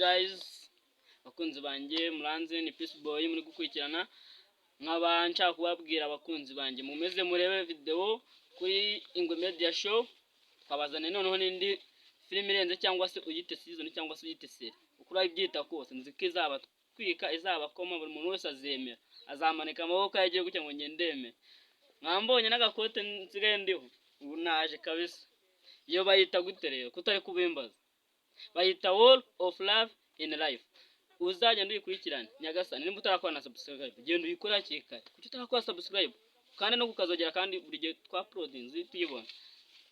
guys, bakunzi banjye muranze ni peaceBoy muri gukurikirana nkaba nshaka kubabwira abakunzi banjye mumeze murebe video kuri Ingwe Media Show. Twabazane noneho n'indi film irenze cyangwa se uyite season cyangwa se uyite series ukura ibyita kose nziko izaba twika izaba koma buri muntu wese azemera azamanika amaboko yagiye gucya ngo ngendeme mwambonye n'agakote nsigaye ndiho ubu naje kabisa. Iyo bayita guterera kutari kubimbaza bayita wall of love in life. Uzajya nduyikurikirana nyagasani nimba utarakora na subscribe genda uyikora cyekare kuki utarakora subscribe kandi no kukazogera kandi buri gihe twa uploading tuyibona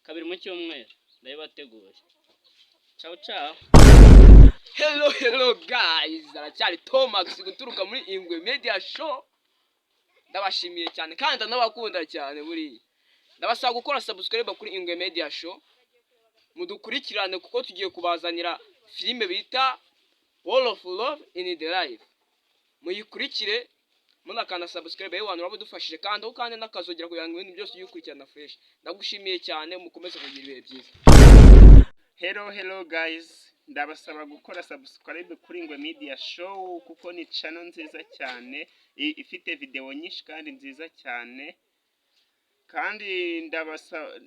kabiri mu cyumweru ndayibateguye. Ciao ciao. Hello guys, aracyari Tomax guturuka muri Ingwe Media Show. Ndabashimiye cyane kandi ndanabakunda cyane buri. Ndabasaba gukora subscribe kuri Ingwe Media Show. Mudukurikirane kuko tugiye kubazanira filime bita Wall of Love in the Life. Muyikurikire munakanda subscribe y'abantu babudufashije kandi nakazogera kugira ngo ibintu byose uyikurikirana fresh. Ndagushimiye cyane mukomeze kugira ibihe byiza. Hello guys, ndabasaba gukora subscribe kuri Ingwe Media Show kuko ni channel nziza cyane ifite video nyinshi kandi nziza cyane. Kandi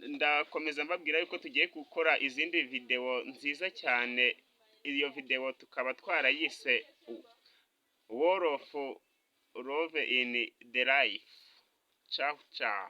ndakomeza mbabwira yuko tugiye gukora izindi video nziza cyane. Iyo video tukaba twarayise Wall of Love in the Life. Ciao ciao.